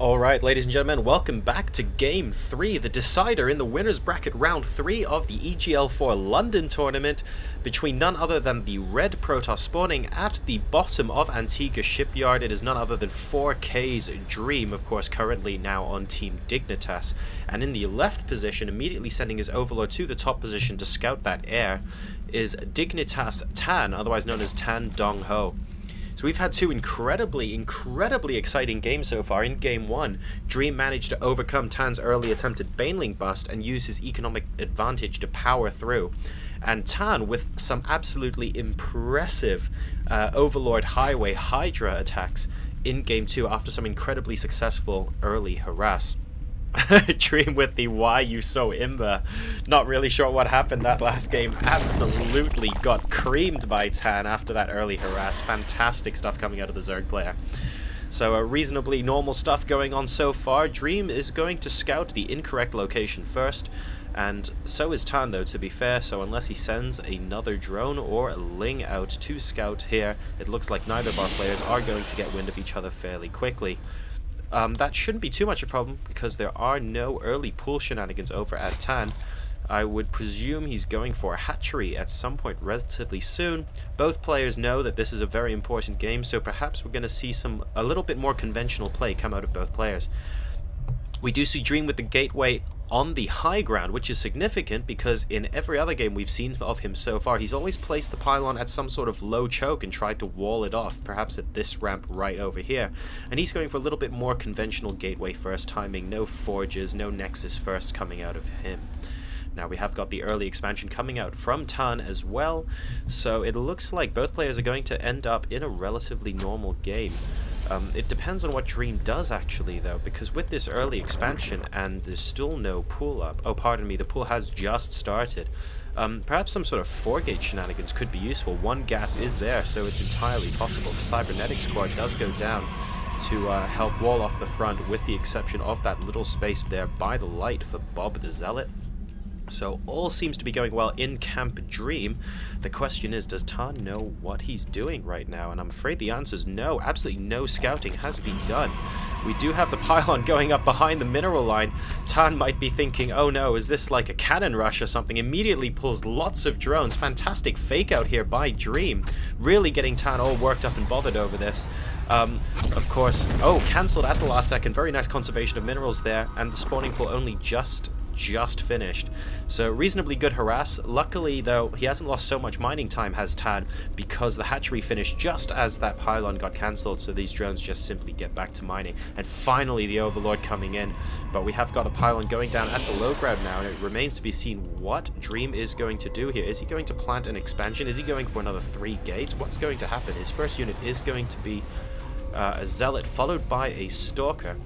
Alright, ladies and gentlemen, welcome back to Game 3, the decider in the winner's bracket round 3 of the EGL4 London tournament between none other than the red Protoss spawning at the bottom of Antiga Shipyard. It is none other than 4K's Dream, of course, currently now on Team Dignitas. And in the left position, immediately sending his Overlord to the top position to scout that air, is Dignitas.Tan, otherwise known as Tan Dong Ho. So we've had two incredibly exciting games so far. In Game 1, Dream managed to overcome Tan's early attempted Baneling bust and use his economic advantage to power through. And Tan, with some absolutely impressive Overlord Highway Hydra attacks in Game 2 after some incredibly successful early harass. Dream with the "why you so imba." Not really sure what happened that last game. Absolutely got creamed by Tan after that early harass. Fantastic stuff coming out of the Zerg player. So reasonably normal stuff going on so far. Dream is going to scout the incorrect location first, and so is Tan, though, to be fair. So unless he sends another drone or a Ling out to scout here, it looks like neither of our players are going to get wind of each other fairly quickly. That shouldn't be too much a problem because there are no early pool shenanigans over at Tan. I would presume he's going for a hatchery at some point relatively soon. Both players know that this is a very important game, so perhaps we're going to see a little bit more conventional play come out of both players. We do see Dream with the gateway on the high ground, which is significant because in every other game we've seen of him so far, he's always placed the pylon at some sort of low choke and tried to wall it off, perhaps at this ramp right over here. And he's going for a little bit more conventional gateway first timing, no forges, no nexus first coming out of him. Now we have got the early expansion coming out from Tan as well, so it looks like both players are going to end up in a relatively normal game. It depends on what Dream does actually though, because with this early expansion and there's still no pool up, oh pardon me, the pool has just started, perhaps some sort of 4-gate shenanigans could be useful. One gas is there, so it's entirely possible. The Cybernetics squad does go down to help wall off the front, with the exception of that little space there by the light for Bob the Zealot. So all seems to be going well in Camp Dream. The question is, does Tan know what he's doing right now? And I'm afraid the answer is no. Absolutely no scouting has been done. We do have the pylon going up behind the mineral line. Tan might be thinking, oh no, is this like a cannon rush or something? Immediately pulls lots of drones. Fantastic fake out here by Dream. Really getting Tan all worked up and bothered over this. Of course, cancelled at the last second. Very nice conservation of minerals there. And the spawning pool only just finished. So reasonably good harass. Luckily though, he hasn't lost so much mining time, has Tan, because the hatchery finished just as that pylon got cancelled, so these drones just simply get back to mining. And finally the Overlord coming in, but we have got a pylon going down at the low ground now, and it remains to be seen what Dream is going to do here. Is he going to plant an expansion? Is he going for another 3 gates? What's going to happen? His first unit is going to be a Zealot followed by a Stalker.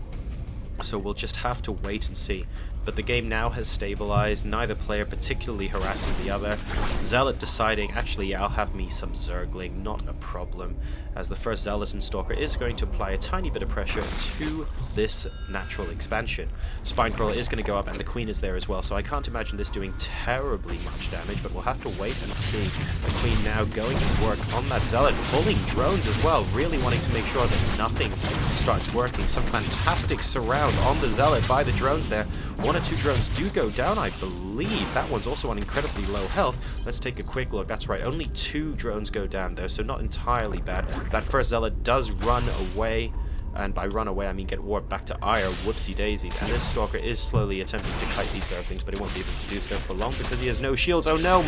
So we'll just have to wait and see. But the game now has stabilized, neither player particularly harassing the other. Zealot deciding, actually, yeah, I'll have me some Zergling, not a problem, as the first Zealot and Stalker is going to apply a tiny bit of pressure to this natural expansion. Spinecrawler is going to go up, and the Queen is there as well, so I can't imagine this doing terribly much damage, but we'll have to wait and see. The Queen now going to work on that Zealot, pulling drones as well, really wanting to make sure that nothing starts working. Some fantastic surround on the Zealot by the drones there. 1 or 2 drones do go down, I believe. That one's also on incredibly low health. Let's take a quick look. That's right, only 2 drones go down there, so not entirely bad. That first Zealot does run away, and by run away I mean get warped back to Ire. Whoopsie daisies. And this Stalker is slowly attempting to kite these Zerglings, but he won't be able to do so for long because he has no shields. Oh no,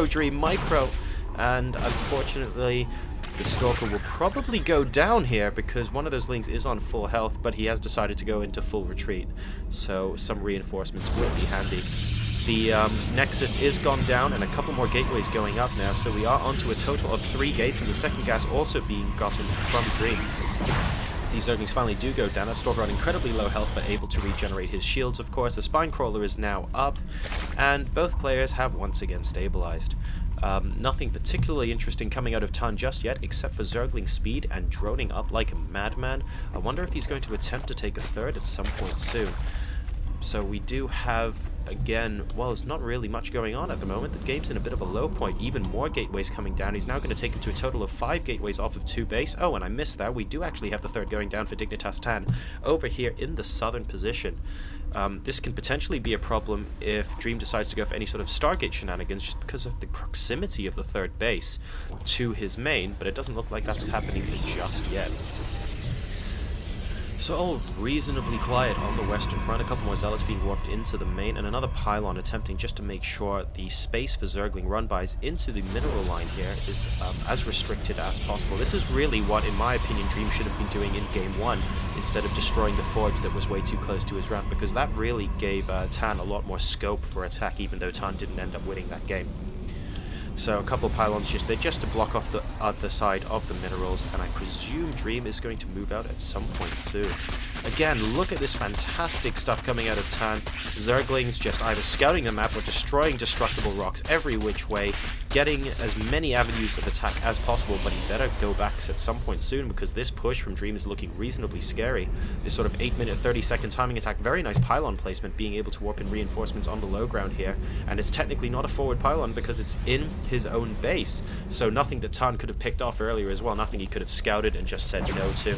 Dream, micro! And unfortunately, the Stalker will probably go down here because one of those Lings is on full health, but he has decided to go into full retreat. So some reinforcements will be handy. The Nexus is gone down and a couple more gateways going up now, so we are onto a total of 3 gates, and the second gas also being gotten from Dream. These Zerglings finally do go down. That Stalker on incredibly low health, but able to regenerate his shields, of course. The Spinecrawler is now up, and both players have once again stabilized. Nothing particularly interesting coming out of Tan just yet, except for Zergling speed and droning up like a madman. I wonder if he's going to attempt to take a third at some point soon. So we do have, again, well, there's not really much going on at the moment. The game's in a bit of a low point. Even more gateways coming down. He's now going to take it to a total of 5 gateways off of 2 base. Oh, and I missed that. We do actually have the 3rd going down for Dignitas.Tan over here in the southern position. This can potentially be a problem if Dream decides to go for any sort of Stargate shenanigans just because of the proximity of the 3rd base to his main, but it doesn't look like that's happening just yet. So all reasonably quiet on the western front, a couple more zealots being warped into the main, and another pylon attempting just to make sure the space for Zergling run-bys into the mineral line here is as restricted as possible. This is really what, in my opinion, Dream should have been doing in Game 1, instead of destroying the forge that was way too close to his ramp, because that really gave Tan a lot more scope for attack, even though Tan didn't end up winning that game. So a couple of pylons just to block off the other side of the minerals, and I presume Dream is going to move out at some point soon. Again, look at this fantastic stuff coming out of Tan. Zerglings just either scouting the map or destroying destructible rocks every which way, getting as many avenues of attack as possible, but he better go back at some point soon, because this push from Dream is looking reasonably scary. This sort of 8-minute, 30-second timing attack, very nice pylon placement, being able to warp in reinforcements on the low ground here, and it's technically not a forward pylon because it's in his own base, so nothing that Tan could have picked off earlier as well, nothing he could have scouted and just said no to.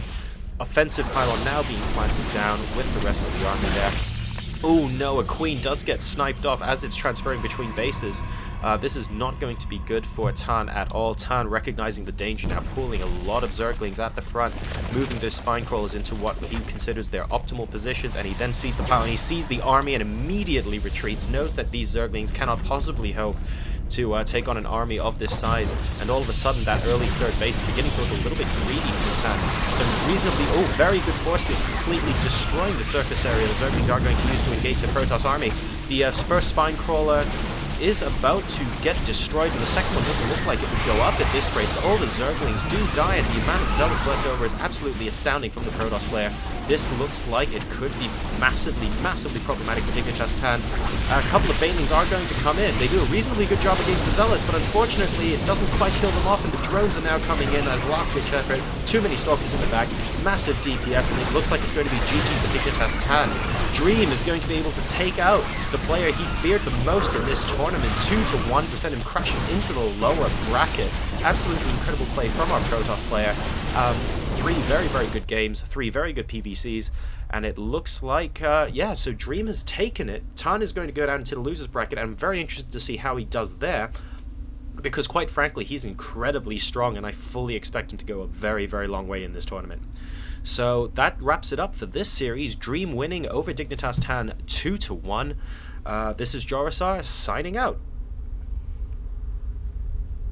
Offensive pylon now being planted down with the rest of the army there. Oh no, a queen does get sniped off as it's transferring between bases. This is not going to be good for Tan at all. Tan, recognizing the danger, now pulling a lot of Zerglings at the front, moving those spine crawlers into what he considers their optimal positions, and he then sees the pylon, he sees the army and immediately retreats, knows that these Zerglings cannot possibly hope to take on an army of this size, and all of a sudden that early 3rd base is beginning to look a little bit greedy for Tan. Some reasonably, very good force fields completely destroying the surface area the Zerglings are going to use to engage the Protoss army. The first spine crawler is about to get destroyed, and the second one doesn't look like it would go up at this rate, but all the Zerglings do die, and the amount of zealots left over is absolutely astounding from the Protoss player. This looks like it could be massively problematic for Dignitas.Tan. A couple of banelings are going to come in. They do a reasonably good job against the zealots, but unfortunately it doesn't quite kill them off, and the drones are now coming in as last-ditch effort. Too many stalkers in the back, massive DPS, and it looks like it's going to be GG for Dignitas.Tan. Dream is going to be able to take out the player he feared the most in this tournament, 2-1, to send him crashing into the lower bracket. Absolutely incredible play from our Protoss player. 3 very good games, 3 very good PVCs, and it looks like, yeah, so Dream has taken it. Tan is going to go down into the losers bracket, and I'm very interested to see how he does there, because quite frankly, he's incredibly strong, and I fully expect him to go a very long way in this tournament. So that wraps it up for this series. Dream winning over Dignitas.Tan 2-1. This is Jorisar signing out.